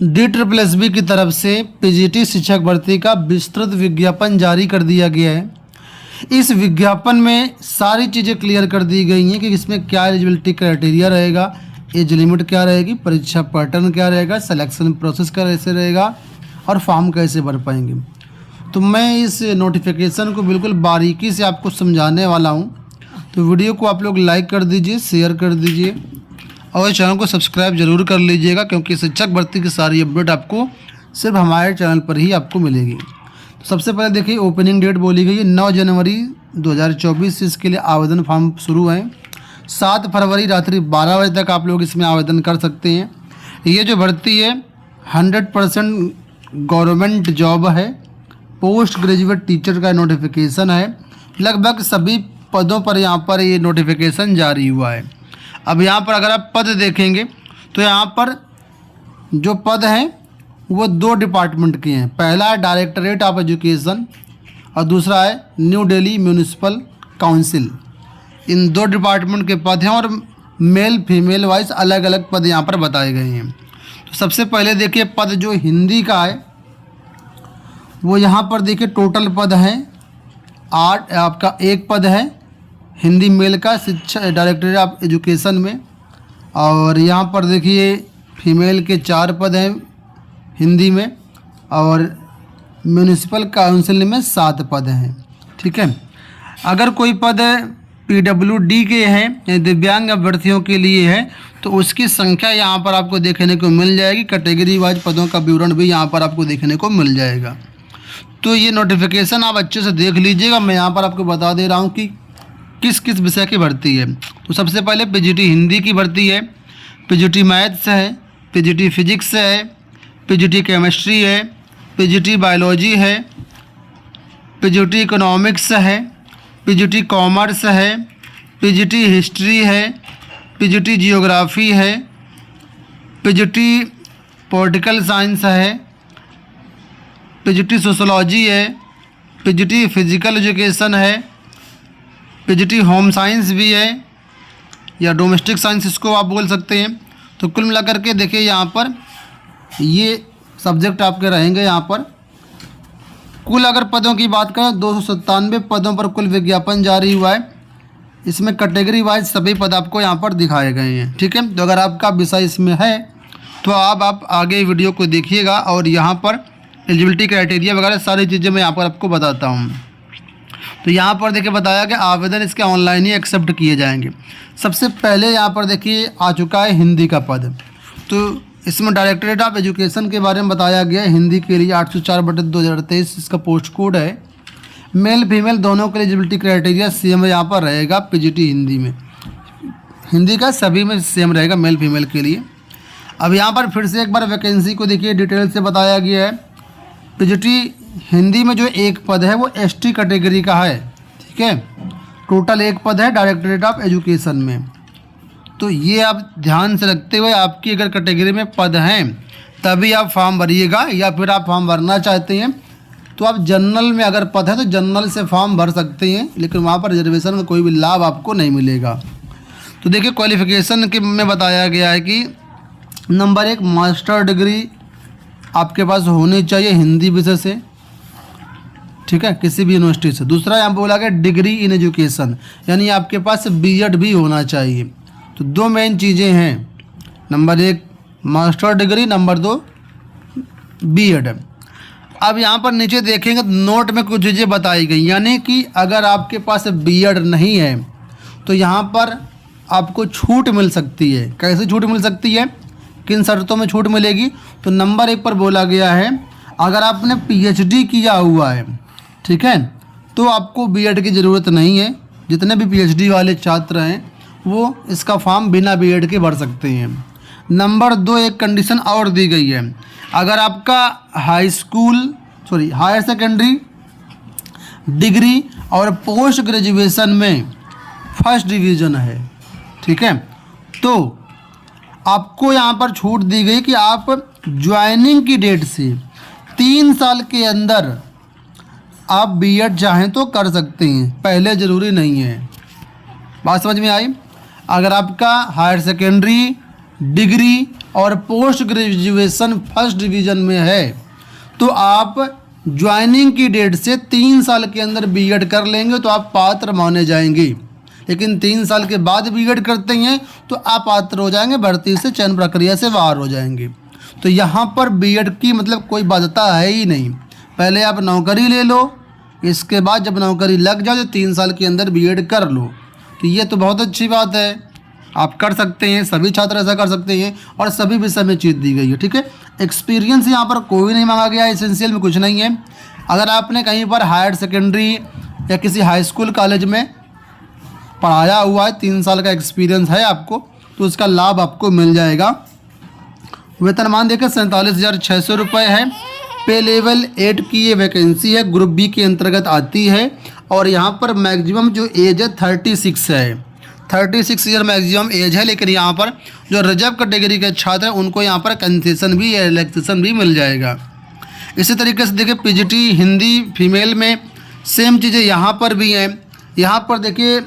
DSSB की तरफ से पीजीटी शिक्षक भर्ती का विस्तृत विज्ञापन जारी कर दिया गया है। इस विज्ञापन में सारी चीज़ें क्लियर कर दी गई हैं कि इसमें क्या एलिजिबिलिटी क्राइटेरिया रहेगा, एज लिमिट क्या रहेगी, परीक्षा पैटर्न क्या रहेगा, सिलेक्शन प्रोसेस कैसे रहेगा और फॉर्म कैसे भर पाएंगे। तो मैं इस नोटिफिकेशन को बिल्कुल बारीकी से आपको समझाने वाला हूँ। तो वीडियो को आप लोग लाइक कर दीजिए, शेयर कर दीजिए और चैनल को सब्सक्राइब जरूर कर लीजिएगा, क्योंकि शिक्षक भर्ती की सारी अपडेट आपको सिर्फ हमारे चैनल पर ही आपको मिलेगी। तो सबसे पहले देखिए, ओपनिंग डेट बोली गई है 9 जनवरी 2024 इसके लिए आवेदन फॉर्म शुरू हैं। 7 फरवरी रात्रि 12 बजे तक आप लोग इसमें आवेदन कर सकते हैं। ये जो भर्ती है 100% गवर्नमेंट जॉब है, पोस्ट ग्रेजुएट टीचर का नोटिफिकेशन है। लगभग सभी पदों पर यहाँ पर ये नोटिफिकेशन जारी हुआ है। अब यहाँ पर अगर आप पद देखेंगे तो यहाँ पर जो पद हैं वो 2 डिपार्टमेंट के हैं। पहला है डायरेक्टरेट ऑफ एजुकेशन और दूसरा है न्यू दिल्ली म्यूनिसिपल काउंसिल। इन 2 डिपार्टमेंट के पद हैं और मेल फीमेल वाइज अलग अलग पद यहाँ पर बताए गए हैं। तो सबसे पहले देखिए, पद जो हिंदी का है वो यहाँ पर देखिए टोटल पद हैं 8। आपका एक पद है हिंदी मेल का शिक्षा डायरेक्टरेट ऑफ एजुकेशन में, और यहाँ पर देखिए फीमेल के 4 पद हैं हिंदी में, और म्यूनिसिपल काउंसिल में 7 पद हैं। ठीक है। अगर कोई पद PWD के हैं या दिव्यांग अभ्यर्थियों के लिए है तो उसकी संख्या यहाँ पर आपको देखने को मिल जाएगी। कैटेगरी वाइज पदों का विवरण भी यहाँ पर आपको देखने को मिल जाएगा। तो ये नोटिफिकेशन आप अच्छे से देख लीजिएगा। मैं यहाँ पर आपको बता दे रहा हूँ कि किस किस विषय की भर्ती है। तो सबसे पहले पीजीटी हिंदी की भर्ती है, पीजीटी मैथ्स है, पीजीटी फिजिक्स है, पीजीटी केमिस्ट्री है, पीजीटी बायोलॉजी है, पीजीटी इकोनॉमिक्स है, पीजीटी कॉमर्स है, पीजीटी हिस्ट्री है, पीजीटी जियोग्राफी है, पीजीटी पॉलिटिकल साइंस है, पीजीटी सोशोलॉजी है, पीजीटी फिजिकल एजुकेशन है, पीजीटी होम साइंस भी है या डोमेस्टिक साइंस इसको आप बोल सकते हैं। तो कुल मिलाकर के देखिए यहाँ पर ये सब्जेक्ट आपके रहेंगे। यहाँ पर कुल अगर पदों की बात करें 297 पदों पर कुल विज्ञापन जारी हुआ है। इसमें कैटेगरी वाइज सभी पद आपको यहाँ पर दिखाए गए हैं। ठीक है। तो अगर आपका विषय इसमें है तो आप आगे वीडियो को देखिएगा और यहाँ पर एलिजिबिलिटी क्राइटेरिया वगैरह सारी चीज़ें मैं यहाँ पर आपको बताता हूँ। तो यहाँ पर देखिए बताया कि आवेदन इसके ऑनलाइन ही एक्सेप्ट किए जाएंगे। सबसे पहले यहाँ पर देखिए आ चुका है हिंदी का पद। तो इसमें डायरेक्टरेट ऑफ एजुकेशन के बारे में बताया गया है। हिंदी के लिए 804/2023 इसका पोस्ट कोड है। मेल फीमेल दोनों के एलिजिबिलिटी क्राइटेरिया सेम यहाँ पर रहेगा। पीजीटी हिंदी में, हिंदी का सभी में सेम रहेगा मेल फीमेल के लिए। अब यहाँ पर फिर से एक बार वैकेंसी को देखिए डिटेल से बताया गया है। पीजीटी हिंदी में जो एक पद है वो ST कैटेगरी का है। ठीक है। टोटल एक पद है डायरेक्टरेट ऑफ एजुकेशन में। तो ये आप ध्यान से रखते हुए आपकी अगर कैटेगरी में पद हैं तभी आप फॉर्म भरिएगा, या फिर आप फॉर्म भरना चाहते हैं तो आप जनरल में अगर पद है तो जनरल से फॉर्म भर सकते हैं, लेकिन वहाँ पर रिजर्वेशन में कोई भी लाभ आपको नहीं मिलेगा। तो देखिए क्वालिफिकेशन के में बताया गया है कि नंबर 1 मास्टर डिग्री आपके पास होनी चाहिए हिंदी विषय से। ठीक है, किसी भी यूनिवर्सिटी से। दूसरा यहाँ बोला गया डिग्री इन एजुकेशन, यानी आपके पास B.Ed भी होना चाहिए। तो 2 मेन चीज़ें हैं, number 1 master degree, number 2 B.Ed। अब यहाँ पर नीचे देखेंगे नोट में कुछ चीज़ें बताई गई, यानी कि अगर आपके पास B.Ed नहीं है तो यहाँ पर आपको छूट मिल सकती है। कैसे छूट मिल सकती है, किन शर्तों में छूट मिलेगी? तो नंबर 1 पर बोला गया है अगर आपने PhD किया हुआ है, ठीक है, तो आपको B.Ed की ज़रूरत नहीं है। जितने भी PhD वाले छात्र हैं वो इसका फॉर्म बिना B.Ed के भर सकते हैं। नंबर 2 एक कंडीशन और दी गई है, अगर आपका हायर सेकेंडरी डिग्री और पोस्ट ग्रेजुएशन में फर्स्ट डिवीज़न है, ठीक है, तो आपको यहाँ पर छूट दी गई कि आप ज्वाइनिंग की डेट से 3 साल के अंदर आप B.Ed चाहें तो कर सकते हैं, पहले ज़रूरी नहीं है। बात समझ में आई? अगर आपका हायर सेकेंडरी डिग्री और पोस्ट ग्रेजुएशन फर्स्ट डिवीज़न में है तो आप ज्वाइनिंग की डेट से 3 साल के अंदर बीएड कर लेंगे तो आप पात्र माने जाएंगे। लेकिन 3 साल के बाद बीएड करते हैं तो आप पात्र हो जाएंगे, भर्ती से चयन प्रक्रिया से बाहर हो जाएंगे। तो यहाँ पर बीएड की मतलब कोई बाध्यता है ही नहीं। पहले आप नौकरी ले लो, इसके बाद जब नौकरी लग जाए तो 3 साल के अंदर बीएड कर लो। तो ये तो बहुत अच्छी बात है, आप कर सकते हैं, सभी छात्र ऐसा कर सकते हैं और सभी विषय में चीज़ दी गई है। ठीक है, एक्सपीरियंस यहाँ पर कोई नहीं मांगा गया है, एसेंशियल में कुछ नहीं है। अगर आपने कहीं पर हायर सेकेंडरी या किसी हाई स्कूल कॉलेज में पढ़ाया हुआ है, 3 साल का एक्सपीरियंस है आपको, तो उसका लाभ आपको मिल जाएगा। वेतनमान देखिए 47,600 रुपये है। पे लेवल 8 की ये वैकेंसी है, ग्रुप बी के अंतर्गत आती है और यहाँ पर मैक्सिमम जो एज है 36 है, 36 ईयर मैक्सिमम एज है। लेकिन यहाँ पर जो रिजर्व कैटेगरी के छात्र हैं उनको यहाँ पर कंसेशन भी या रिलैक्सेशन भी मिल जाएगा। इसी तरीके से देखिए पीजीटी हिंदी फीमेल में सेम चीज़ें यहाँ पर भी हैं। यहाँ पर देखिए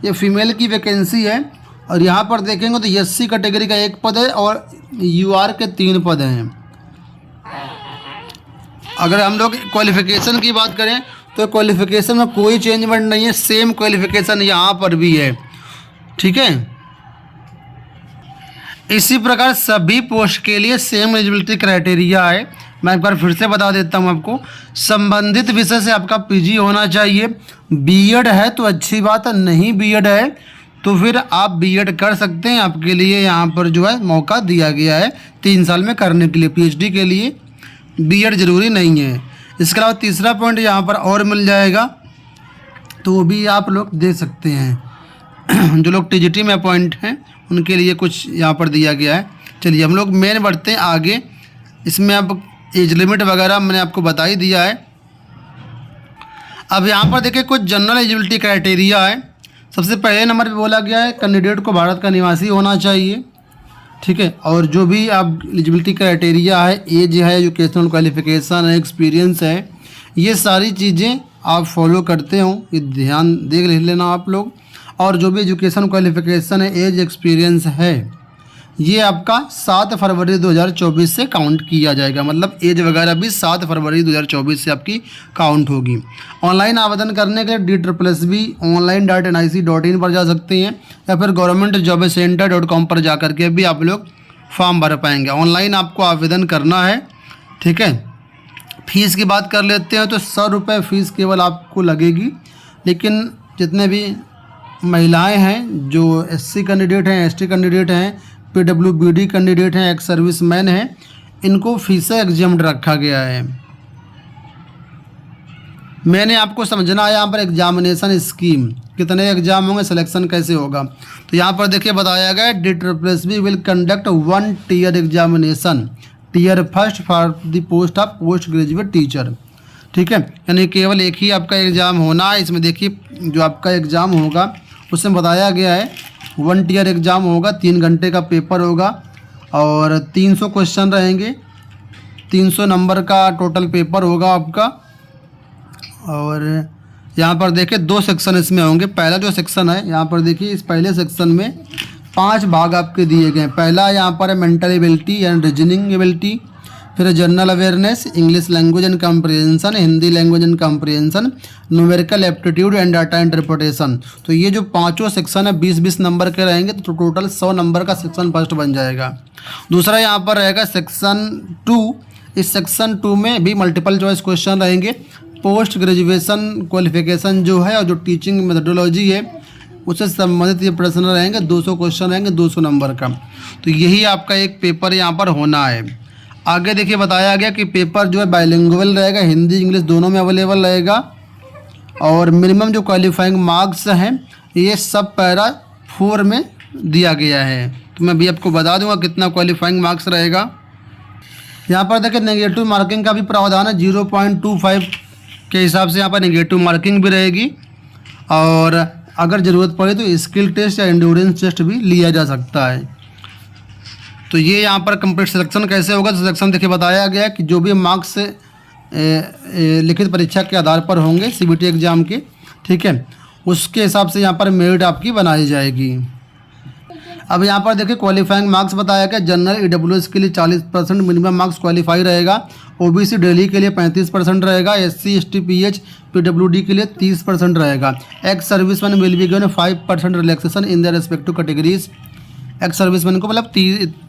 ये फीमेल की वैकेंसी है और यहाँ पर देखेंगे तो एससी कैटेगरी का 1 पद है और यूआर के 3 पद हैं। अगर हम लोग क्वालिफ़िकेशन की बात करें तो क्वालिफ़िकेशन में कोई चेंजमेंट नहीं है, सेम क्वालिफ़िकेशन यहाँ पर भी है। ठीक है, इसी प्रकार सभी पोस्ट के लिए सेम एलिजिबिलिटी क्राइटेरिया है। मैं एक बार फिर से बता देता हूँ आपको, संबंधित विषय से आपका पीजी होना चाहिए। बीएड है तो अच्छी बात है, नहीं बीएड है तो फिर आप बीएड कर सकते हैं। आपके लिए यहाँ पर जो है मौका दिया गया है 3 साल में करने के लिए। पीएचडी के लिए बीएड ज़रूरी नहीं है। इसके अलावा तीसरा पॉइंट यहाँ पर और मिल जाएगा तो वो भी आप लोग दे सकते हैं। जो लोग टीजीटी में अपॉइंट हैं उनके लिए कुछ यहाँ पर दिया गया है। चलिए हम लोग मेन बढ़ते हैं आगे। इसमें अब एज लिमिट वगैरह मैंने आपको बता ही दिया है। अब यहाँ पर देखिए कुछ जनरल एलिजिबिलिटी क्राइटेरिया है। सबसे पहले नंबर पे बोला गया है कैंडिडेट को भारत का निवासी होना चाहिए। ठीक है, और जो भी आप एलिजिबिलिटी क्राइटेरिया है, एज है, एजुकेशनल क्वालिफिकेशन है, एक्सपीरियंस है, ये सारी चीज़ें आप फॉलो करते हो, ये ध्यान देख लेना आप लोग। और जो भी एजुकेशन क्वालिफिकेशन है, एज, एक्सपीरियंस है, ये आपका 7 फरवरी 2024 से काउंट किया जाएगा। मतलब एज वगैरह भी 7 फरवरी 2024 से आपकी काउंट होगी। ऑनलाइन आवेदन करने के लिए DSSB online.nic.in पर जा सकते हैं या फिर governmentjobcenter.com पर जा करके भी आप लोग फॉर्म भर पाएंगे। ऑनलाइन आपको आवेदन करना है। ठीक है, फ़ीस की बात कर लेते हैं तो 100 रुपये फ़ीस केवल आपको लगेगी। लेकिन जितने भी महिलाएं हैं, जो SC कैंडिडेट हैं, ST कैंडिडेट हैं, PWBD कैंडिडेट हैं, एक्स सर्विसमैन हैं, इनको फीस एग्जाम्ड रखा गया है। मैंने आपको समझना है यहाँ पर एग्जामिनेशन स्कीम, कितने एग्जाम होंगे, सिलेक्शन कैसे होगा। तो यहाँ पर देखिए बताया गया है DSSB will conduct 1 tier examination, tier first for the post of post graduate teacher. ठीक है, यानी केवल एक ही आपका एग्ज़ाम होना है। इसमें देखिए जो आपका एग्ज़ाम होगा उसमें बताया गया है 1 टीयर एग्ज़ाम होगा, 3 घंटे का पेपर होगा और 300 क्वेश्चन रहेंगे, 300 नंबर का टोटल पेपर होगा आपका। और यहाँ पर देखिए 2 सेक्शन इसमें होंगे। पहला जो सेक्शन है यहाँ पर देखिए, इस पहले सेक्शन में 5 भाग आपके दिए गए हैं। पहला यहाँ पर है mental ability and reasoning ability, फिर general awareness, English language and comprehension, Hindi language and comprehension, numerical aptitude and data interpretation. तो ये जो 5 सेक्शन है 20-20 नंबर के रहेंगे, तो टोटल 100 नंबर का सेक्शन फर्स्ट बन जाएगा। दूसरा यहाँ पर रहेगा सेक्शन 2। इस सेक्शन 2 में भी मल्टीपल चॉइस क्वेश्चन रहेंगे। पोस्ट ग्रेजुएशन क्वालिफिकेशन जो है और जो टीचिंग मेथडोलॉजी है उससे संबंधित ये प्रश्न रहेंगे। 200 क्वेश्चन रहेंगे, 200 नंबर का। तो यही आपका एक पेपर यहाँ पर होना है। आगे देखिए बताया गया कि पेपर जो है बाइलिंगुअल रहेगा, हिंदी इंग्लिश दोनों में अवेलेबल रहेगा। और मिनिमम जो क्वालिफाइंग मार्क्स हैं ये सब पैरा 4 में दिया गया है। तो मैं भी आपको बता दूंगा कितना क्वालिफाइंग मार्क्स रहेगा। यहाँ पर देखिए नेगेटिव मार्किंग का भी प्रावधान है। 0.25 के हिसाब से यहाँ पर नेगेटिव मार्किंग भी रहेगी। और अगर ज़रूरत पड़े तो स्किल टेस्ट या एंड्योरेंस टेस्ट भी लिया जा सकता है। तो ये यहाँ पर कंप्लीट सिलेक्शन कैसे होगा, तो सिलेक्शन देखिए बताया गया कि जो भी मार्क्स लिखित परीक्षा के आधार पर होंगे सीबीटी एग्ज़ाम के, ठीक है, उसके हिसाब से यहाँ पर मेरिट आपकी बनाई जाएगी। अब यहाँ पर देखिए क्वालिफाइंग मार्क्स बताया गया। जनरल ईडब्ल्यूएस के लिए 40% मिनिमम मार्क्स क्वालिफाई रहेगा। ओबीसी दिल्ली के लिए 35% रहेगा। एससी एसटी पीएच पीडब्ल्यूडी के लिए 30% रहेगा। Ex serviceman will be given 5% relaxation in the respective categories. Ex serviceman को मतलब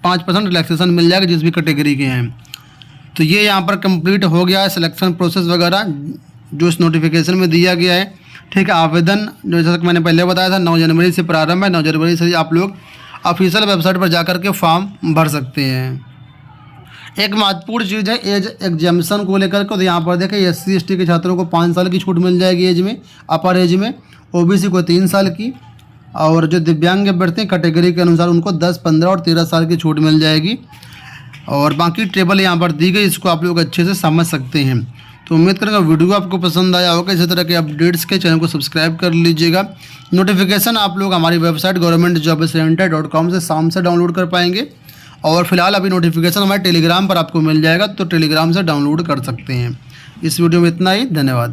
5% रिलैक्सेशन मिल जाएगा जिस भी कैटेगरी के हैं। तो ये यहाँ पर कंप्लीट हो गया है सिलेक्शन प्रोसेस वगैरह जो इस नोटिफिकेशन में दिया गया है। ठीक है, आवेदन जैसा कि मैंने पहले बताया था 9 जनवरी से प्रारंभ है। 9 जनवरी से आप लोग ऑफिशियल वेबसाइट पर जाकर के फॉर्म भर सकते हैं। एक महत्वपूर्ण चीज़ है एज एग्जामिशन को लेकर के। तो यहाँ पर देखें एससी एसटी के छात्रों को 5 साल की छूट मिल जाएगी एज में, अपर एज में। ओबीसी को 3 साल की, और जो दिव्यांग अभ्यर्थी कैटेगरी के अनुसार उनको 10, 15 और 13 साल की छूट मिल जाएगी। और बाकी टेबल यहाँ पर दी गई, इसको आप लोग अच्छे से समझ सकते हैं। तो उम्मीद करूँगा वीडियो आपको पसंद आया होगा। इसी तरह के अपडेट्स के चैनल को सब्सक्राइब कर लीजिएगा। नोटिफिकेशन आप लोग हमारी वेबसाइट governmentjobcenter.com से शाम से डाउनलोड कर पाएंगे। और फिलहाल अभी नोटिफिकेशन हमारे टेलीग्राम पर आपको मिल जाएगा, तो टेलीग्राम से डाउनलोड कर सकते हैं। इस वीडियो में इतना ही, धन्यवाद।